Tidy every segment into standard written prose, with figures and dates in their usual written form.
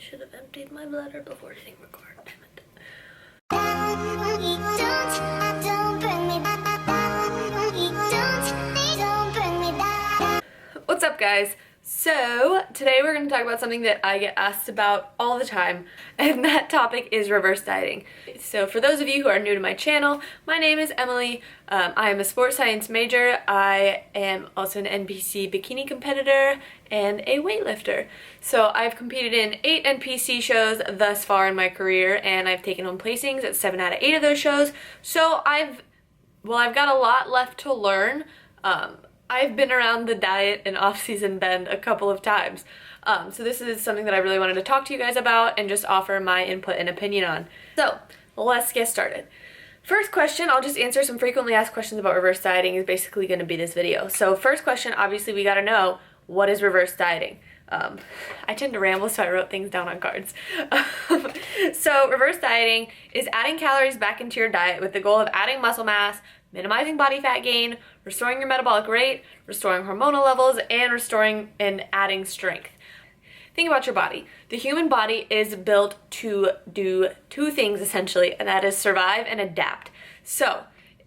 should have emptied my bladder before hitting record, damn it. What's up, guys? So today we're going to talk about something that I get asked about all the time, and that topic is reverse dieting. So for those of you who are new to my channel, my name is Emily. I am a sports science major. I am also an NPC bikini competitor and a weightlifter. So I've competed in 8 NPC shows thus far in my career, and I've taken home placings at 7 out of 8 of those shows. So I've got a lot left to learn. I've been around the diet and off-season bend a couple of times. So this is something that I really wanted to talk to you guys about and just offer my input and opinion on. So let's get started. First question, I'll just answer some frequently asked questions about reverse dieting, is basically going to be this video. So first question, obviously we got to know, what is reverse dieting? I tend to ramble, so I wrote things down on cards. So reverse dieting is adding calories back into your diet with the goal of adding muscle mass, minimizing body fat gain, restoring your metabolic rate, restoring hormonal levels, and restoring and adding strength. Think about your body. The human body is built to do 2 things essentially, and that is survive and adapt. So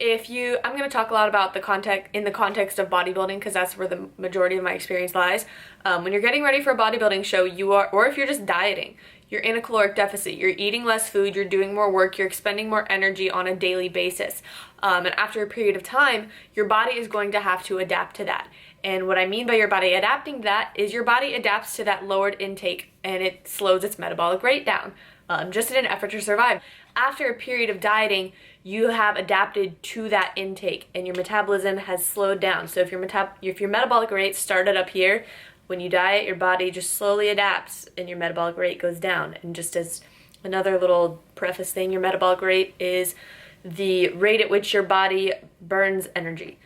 I'm going to talk a lot about the context of bodybuilding, because that's where the majority of my experience lies. When you're getting ready for a bodybuilding show, or if you're just dieting, you're in a caloric deficit, you're eating less food, you're doing more work, you're expending more energy on a daily basis. And after a period of time, your body is going to have to adapt to that. And what I mean by your body adapting to that is your body adapts to that lowered intake, and it slows its metabolic rate down, just in an effort to survive. After a period of dieting, you have adapted to that intake and your metabolism has slowed down. So if your metabolic rate started up here, when you diet, your body just slowly adapts and your metabolic rate goes down. And just as another little preface thing, your metabolic rate is the rate at which your body burns energy,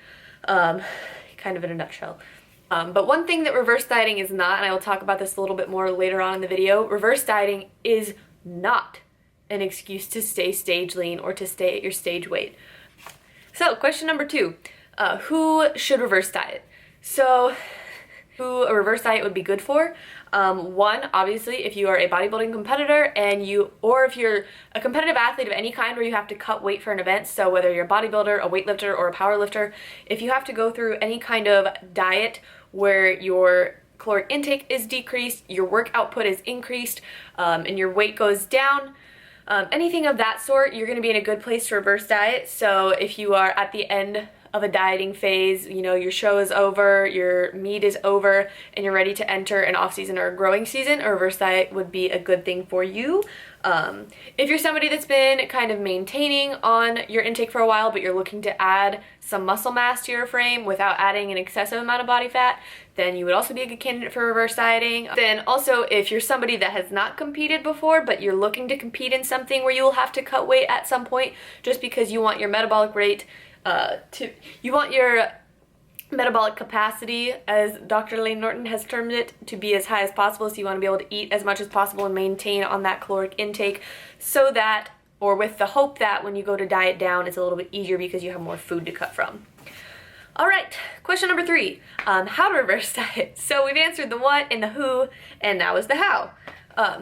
kind of in a nutshell. But one thing that reverse dieting is not, and I will talk about this a little bit more later on in the video, reverse dieting is not an excuse to stay stage lean or to stay at your stage weight. So question number 2, who should reverse diet? So who a reverse diet would be good for? One, obviously, if you are a bodybuilding competitor or if you're a competitive athlete of any kind where you have to cut weight for an event, so whether you're a bodybuilder, a weightlifter, or a powerlifter, if you have to go through any kind of diet where your caloric intake is decreased, your work output is increased, and your weight goes down, anything of that sort, you're going to be in a good place to reverse diet. So if you are at the end of a dieting phase, your show is over, your meet is over, and you're ready to enter an off-season or a growing season, a reverse diet would be a good thing for you. If you're somebody that's been kind of maintaining on your intake for a while, but you're looking to add some muscle mass to your frame without adding an excessive amount of body fat, then you would also be a good candidate for reverse dieting. Then also, if you're somebody that has not competed before, but you're looking to compete in something where you will have to cut weight at some point just because you want your metabolic rate you want your metabolic capacity, as Dr. Lane Norton has termed it, to be as high as possible. So you want to be able to eat as much as possible and maintain on that caloric intake, so that, or with the hope that when you go to diet down, it's a little bit easier because you have more food to cut from. All right, question number 3, how to reverse diet. So we've answered the what and the who, and now is the how.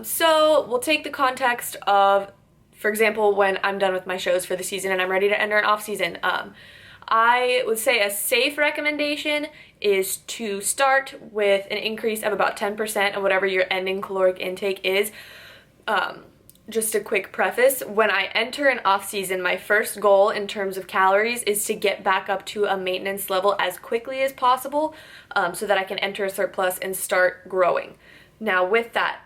So we'll take the context of, for example, when I'm done with my shows for the season and I'm ready to enter an off season, I would say a safe recommendation is to start with an increase of about 10% of whatever your ending caloric intake is. Just a quick preface, when I enter an off season, my first goal in terms of calories is to get back up to a maintenance level as quickly as possible, so that I can enter a surplus and start growing. Now with that,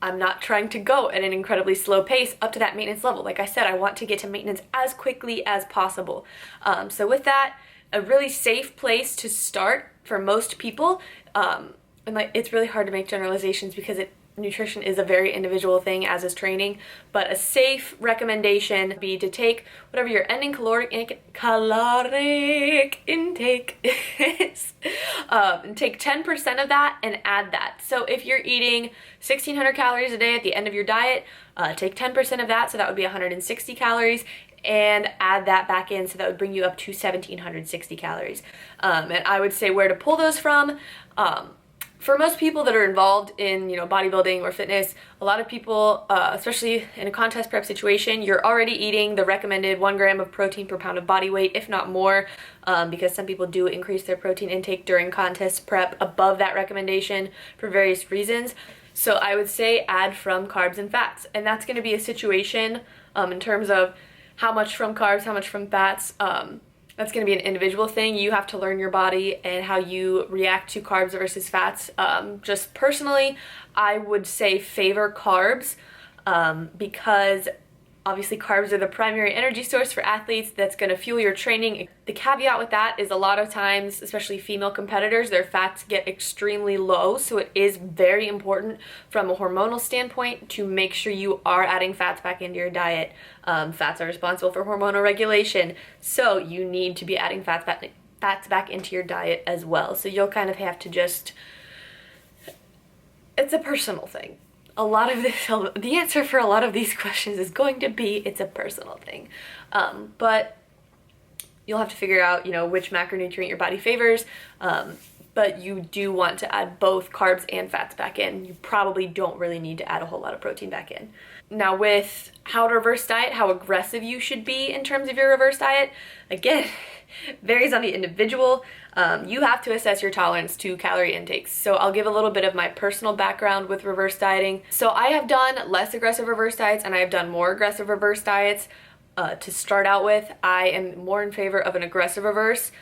I'm not trying to go at an incredibly slow pace up to that maintenance level. Like I said, I want to get to maintenance as quickly as possible. So with that, a really safe place to start for most people, and it's really hard to make generalizations because nutrition is a very individual thing, as is training, but a safe recommendation would be to take whatever your ending caloric intake is, and take 10% of that and add that. So if you're eating 1,600 calories a day at the end of your diet, take 10% of that, so that would be 160 calories, and add that back in, so that would bring you up to 1,760 calories. And I would say where to pull those from. For most people that are involved in, bodybuilding or fitness, a lot of people, especially in a contest prep situation, you're already eating the recommended 1 gram of protein per pound of body weight, if not more, because some people do increase their protein intake during contest prep above that recommendation for various reasons. So I would say add from carbs and fats, and that's going to be a situation in terms of how much from carbs, how much from fats. That's going to be an individual thing. You have to learn your body and how you react to carbs versus fats. Just personally, I would say favor carbs because obviously carbs are the primary energy source for athletes that's going to fuel your training. The caveat with that is a lot of times, especially female competitors, their fats get extremely low, so it is very important from a hormonal standpoint to make sure you are adding fats back into your diet. Fats are responsible for hormonal regulation, so you need to be adding fats back into your diet as well. So you'll kind of have to just, it's a personal thing. A lot of this, the answer for a lot of these questions is going to be it's a personal thing. But you'll have to figure out, which macronutrient your body favors. But you do want to add both carbs and fats back in. You probably don't really need to add a whole lot of protein back in. Now with how to reverse diet, how aggressive you should be in terms of your reverse diet, again, varies on the individual. You have to assess your tolerance to calorie intakes. So I'll give a little bit of my personal background with reverse dieting. So I have done less aggressive reverse diets and I have done more aggressive reverse diets. To start out with, I am more in favor of an aggressive reverse.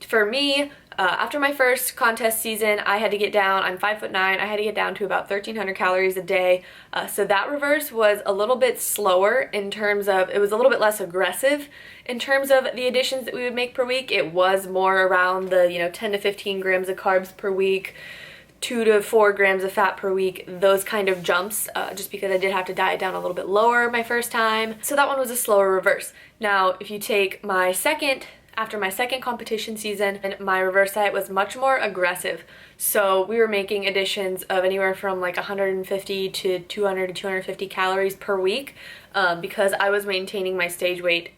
For me, after my first contest season, I had to get down, I'm 5'9", I had to get down to about 1,300 calories a day. So that reverse was a little bit slower in terms of, it was a little bit less aggressive in terms of the additions that we would make per week. It was more around the, 10 to 15 grams of carbs per week, 2 to 4 grams of fat per week, those kind of jumps, just because I did have to diet down a little bit lower my first time. So that one was a slower reverse. Now, if you take after my second competition season, and my reverse diet was much more aggressive. So we were making additions of anywhere from like 150 to 200 to 250 calories per week because I was maintaining my stage weight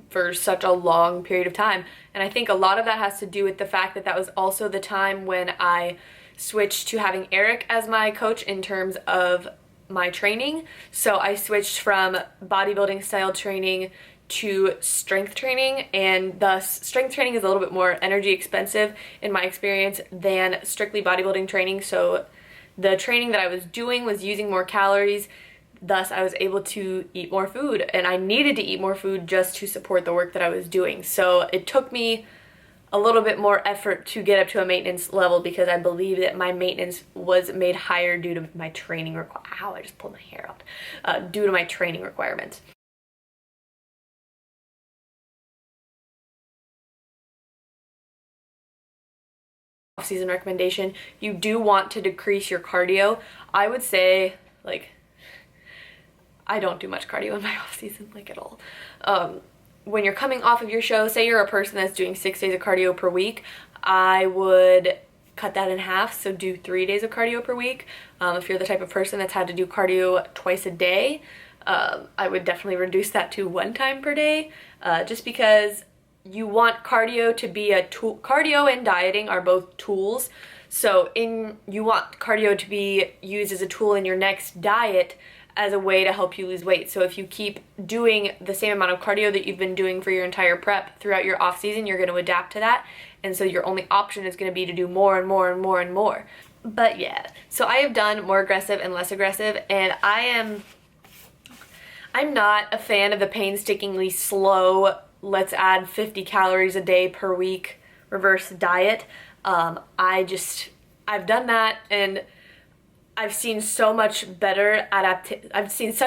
for such a long period of time. And I think a lot of that has to do with the fact that that was also the time when I switched to having Eric as my coach in terms of my training. So I switched from bodybuilding style training to strength training, and thus strength training is a little bit more energy expensive in my experience than strictly bodybuilding training. So the training that I was doing was using more calories, thus I was able to eat more food, and I needed to eat more food just to support the work that I was doing. So it took me a little bit more effort to get up to a maintenance level because I believe that my maintenance was made higher due to my training I just pulled my hair out. Due to my training requirements. Off-season recommendation, you do want to decrease your cardio. I would say, I don't do much cardio in my off-season, at all. When you're coming off of your show, say you're a person that's doing 6 days of cardio per week, I would cut that in half, so do 3 days of cardio per week. If you're the type of person that's had to do cardio twice a day, I would definitely reduce that to 1 time per day, just because you want cardio to be a tool. Cardio and dieting are both tools. So you want cardio to be used as a tool in your next diet as a way to help you lose weight. So if you keep doing the same amount of cardio that you've been doing for your entire prep throughout your off season, you're going to adapt to that. And so your only option is going to be to do more and more and more and more. But yeah, so I have done more aggressive and less aggressive, and I'm not a fan of the painstakingly slow, let's add 50 calories a day per week reverse diet. I've done that, and I've seen such better adaptation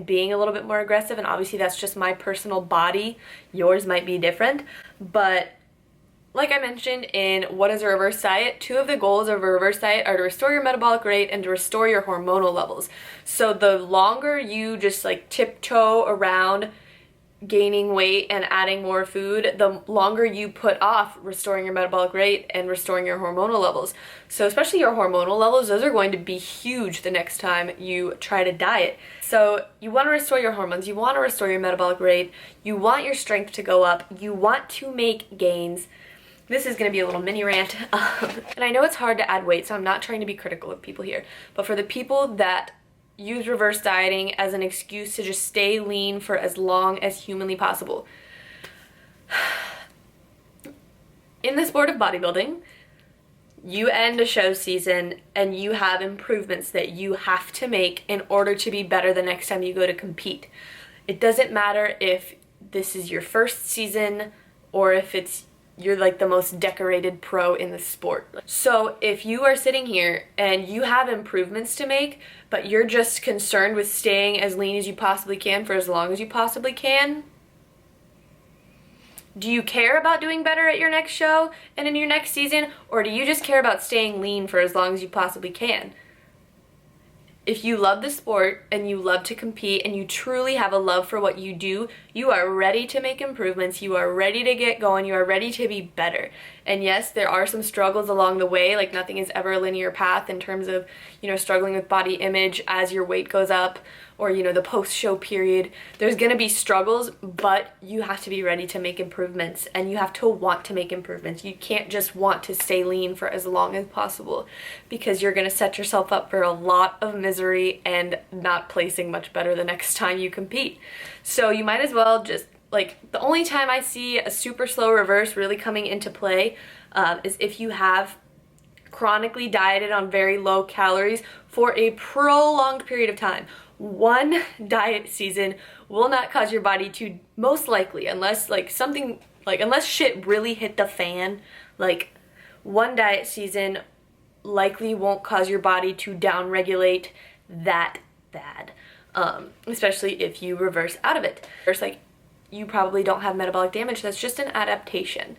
being a little bit more aggressive, and obviously that's just my personal body. Yours might be different, but like I mentioned in What is a Reverse Diet, 2 of the goals of a reverse diet are to restore your metabolic rate and to restore your hormonal levels. So the longer you just tiptoe around gaining weight and adding more food, the longer you put off restoring your metabolic rate and restoring your hormonal levels. So especially your hormonal levels, those are going to be huge the next time you try to diet. So you want to restore your hormones, you want to restore your metabolic rate, you want your strength to go up, you want to make gains. this is going to be a little mini rant. And I know it's hard to add weight, so I'm not trying to be critical of people here. But for the people that use reverse dieting as an excuse to just stay lean for as long as humanly possible. In the sport of bodybuilding, you end a show season and you have improvements that you have to make in order to be better the next time you go to compete. It doesn't matter if this is your first season or if you're like the most decorated pro in the sport. So if you are sitting here and you have improvements to make, but you're just concerned with staying as lean as you possibly can for as long as you possibly can, do you care about doing better at your next show and in your next season, or do you just care about staying lean for as long as you possibly can? If you love the sport and you love to compete and you truly have a love for what you do, you are ready to make improvements, you are ready to get going, you are ready to be better. And yes, there are some struggles along the way, like nothing is ever a linear path in terms of, struggling with body image as your weight goes up, or the post-show period. There's gonna be struggles, but you have to be ready to make improvements and you have to want to make improvements. You can't just want to stay lean for as long as possible, because you're gonna set yourself up for a lot of misery and not placing much better the next time you compete. So you might as well just, the only time I see a super slow reverse really coming into play is if you have chronically dieted on very low calories for a prolonged period of time. One diet season will not cause your body to, most likely, unless unless shit really hit the fan, one diet season likely won't cause your body to downregulate that bad, especially if you reverse out of it. First, you probably don't have metabolic damage. That's just an adaptation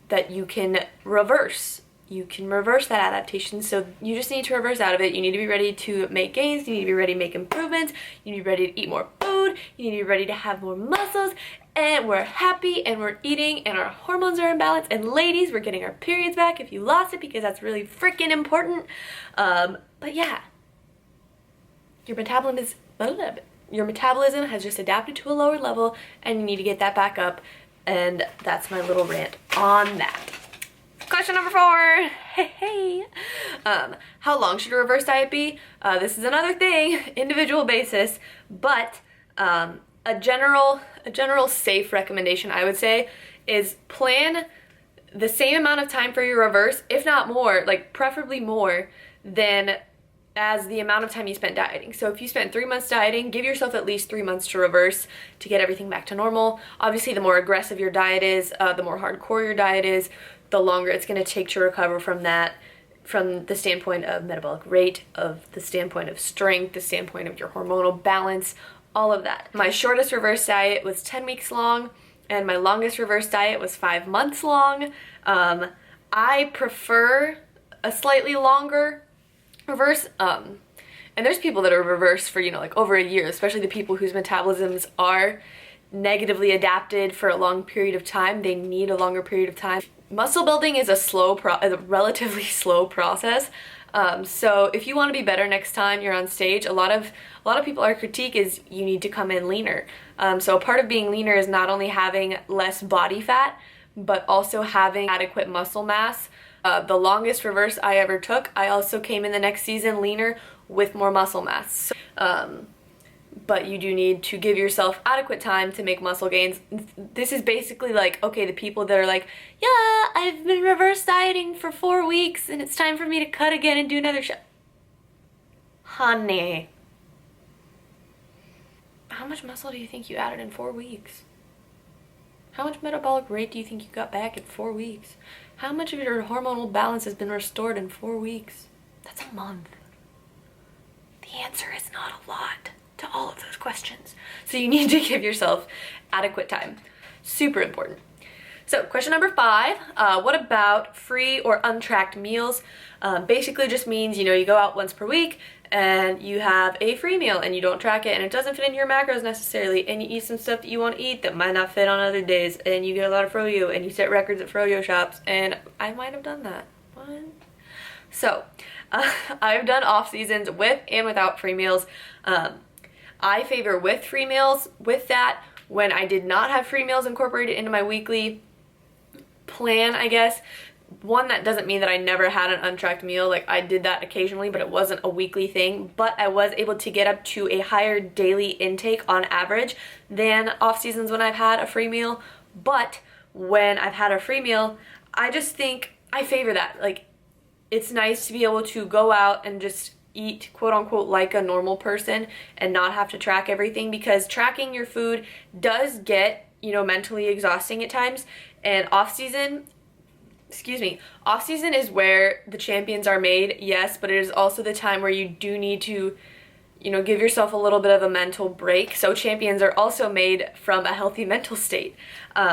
that you can reverse. You can reverse that adaptation, so you just need to reverse out of it. You need to be ready to make gains, you need to be ready to make improvements, you need to be ready to eat more food, you need to be ready to have more muscles, and we're happy and we're eating and our hormones are in balance, and ladies, we're getting our periods back if you lost it, because that's really freaking important. But yeah, your metabolism has just adapted to a lower level and you need to get that back up, and that's my little rant on that. Question number 4. Hey. How long should a reverse diet be? This is another thing, individual basis, but a general safe recommendation I would say is plan the same amount of time for your reverse, if not more, preferably more than as the amount of time you spent dieting. So if you spent 3 months dieting, give yourself at least 3 months to reverse to get everything back to normal. Obviously, the more aggressive your diet is, the more hardcore your diet is, the longer it's going to take to recover from that, from the standpoint of metabolic rate, of the standpoint of strength, the standpoint of your hormonal balance, all of that. My shortest reverse diet was 10 weeks long, and my longest reverse diet was 5 months long. I prefer a slightly longer reverse, and there's people that are reversed for, over a year, especially the people whose metabolisms are negatively adapted for a long period of time. They need a longer period of time. Muscle building is a relatively slow process. So if you want to be better next time you're on stage, a lot of people, our critique is you need to come in leaner. So a part of being leaner is not only having less body fat, but also having adequate muscle mass. The longest reverse I ever took, I also came in the next season leaner with more muscle mass. But you do need to give yourself adequate time to make muscle gains. This is basically okay, the people that are yeah, I've been reverse dieting for 4 weeks and it's time for me to cut again and do another show. Honey, how much muscle do you think you added in 4 weeks? How much metabolic rate do you think you got back in 4 weeks? How much of your hormonal balance has been restored in 4 weeks? That's a month. The answer is not a lot to all of those questions. So you need to give yourself adequate time. Super important. So question number 5, what about free or untracked meals? Basically just means, you go out once per week and you have a free meal and you don't track it and it doesn't fit into your macros necessarily, and you eat some stuff that you want to eat that might not fit on other days, and you get a lot of froyo and you set records at froyo shops, and I might have done that. What? So I've done off seasons with and without free meals. I favor with free meals. With that, when I did not have free meals incorporated into my weekly, plan, I guess. One, that doesn't mean that I never had an untracked meal. Like, I did that occasionally, but it wasn't a weekly thing. But I was able to get up to a higher daily intake on average than off seasons when I've had a free meal. But when I've had a free meal, I just think I favor that. Like, it's nice to be able to go out and just eat, quote unquote, like a normal person and not have to track everything, because tracking your food does get, you know, mentally exhausting at times. And off season is where the champions are made, yes, but it is also the time where you do need to, you know, give yourself a little bit of a mental break. So champions are also made from a healthy mental state.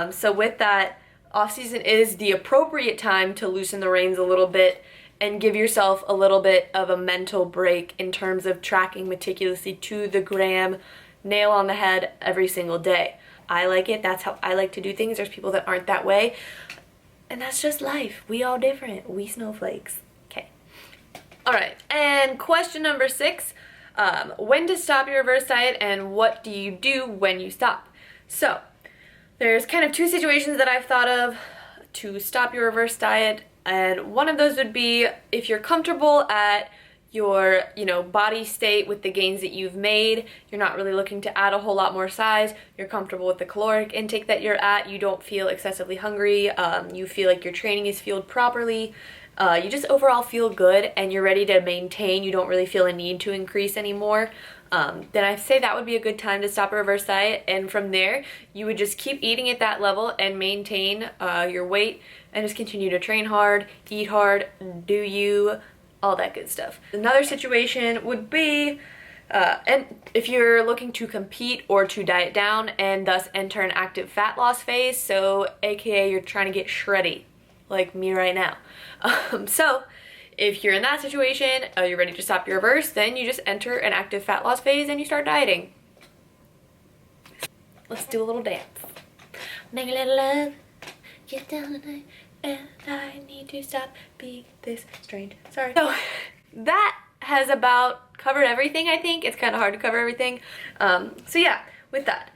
So with that, off season is the appropriate time to loosen the reins a little bit and give yourself a little bit of a mental break in terms of tracking meticulously to the gram, nail on the head every single day. I like it. That's how I like to do things. There's people that aren't that way. And that's just life. We all different. We snowflakes. Okay. All right. And question number 6, when to stop your reverse diet and what do you do when you stop? So there's kind of 2 situations that I've thought of to stop your reverse diet. And one of those would be if you're comfortable at your, you know, body state with the gains that you've made, you're not really looking to add a whole lot more size, you're comfortable with the caloric intake that you're at, you don't feel excessively hungry, you feel like your training is fueled properly, you just overall feel good and you're ready to maintain, you don't really feel a need to increase anymore, then I say that would be a good time to stop a reverse diet. And from there, you would just keep eating at that level and maintain your weight and just continue to train hard, eat hard, do you, all that good stuff. Another situation would be, and if you're looking to compete or to diet down and thus enter an active fat loss phase, so aka you're trying to get shreddy, like me right now. So if you're in that situation, you're ready to stop your reverse, then you just enter an active fat loss phase and you start dieting. Let's do a little dance. Make a little love, get down tonight. And I need to stop being this strange. Sorry. So that has about covered everything, I think. It's kind of hard to cover everything. So yeah, with that.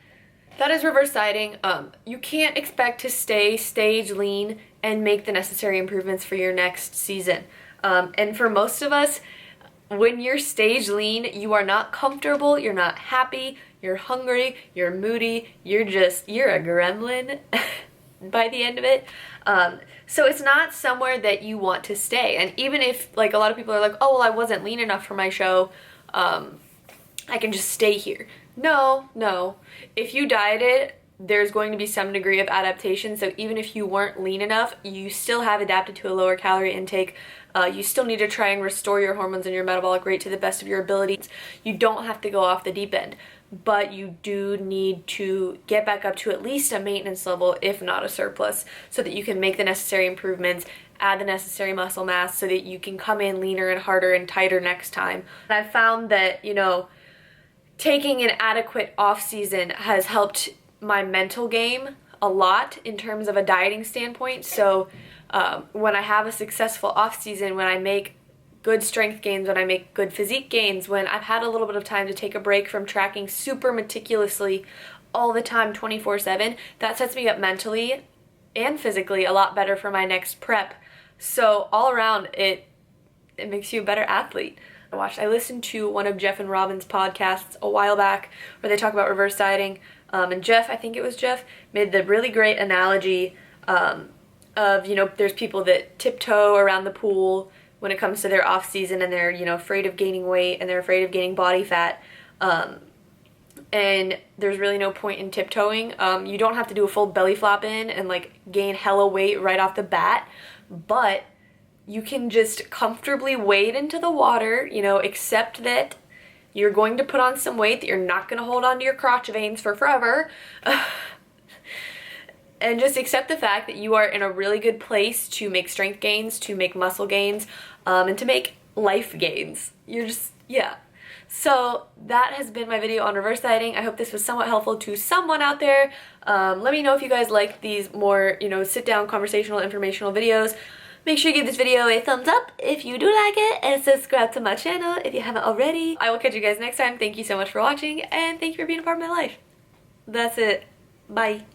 That is reverse dieting. You can't expect to stay stage lean and make the necessary improvements for your next season. And for most of us, when you're stage lean, you are not comfortable, you're not happy, you're hungry, you're moody, you're a gremlin by the end of it. So it's not somewhere that you want to stay. And even if, like, a lot of people are like, oh, well, I wasn't lean enough for my show, I can just stay here. No. If you dieted, there's going to be some degree of adaptation. So even if you weren't lean enough, you still have adapted to a lower calorie intake. You still need to try and restore your hormones and your metabolic rate to the best of your abilities. You don't have to go off the deep end, but you do need to get back up to at least a maintenance level, if not a surplus, so that you can make the necessary improvements, add the necessary muscle mass so that you can come in leaner and harder and tighter next time. And I've found that, you know, taking an adequate off season has helped my mental game a lot in terms of a dieting standpoint. So when I have a successful off season, when I make good strength gains, when I make good physique gains, when I've had a little bit of time to take a break from tracking super meticulously all the time 24/7, that sets me up mentally and physically a lot better for my next prep. So all around, it makes you a better athlete. I listened to one of Jeff and Robin's podcasts a while back where they talk about reverse dieting, and Jeff, I think it was Jeff, made the really great analogy of, you know, there's people that tiptoe around the pool when it comes to their off season and they're, you know, afraid of gaining weight and they're afraid of gaining body fat. And there's really no point in tiptoeing. You don't have to do a full belly flop in and like gain hella weight right off the bat, but you can just comfortably wade into the water, you know, accept that you're going to put on some weight, that you're not going to hold on to your crotch veins for forever. And just accept the fact that you are in a really good place to make strength gains, to make muscle gains, and to make life gains. You're just, yeah. So that has been my video on reverse dieting. I hope this was somewhat helpful to someone out there. Let me know if you guys like these more, you know, sit down conversational informational videos. Make sure you give this video a thumbs up if you do like it, and subscribe to my channel if you haven't already. I will catch you guys next time. Thank you so much for watching, and thank you for being a part of my life. That's it. Bye.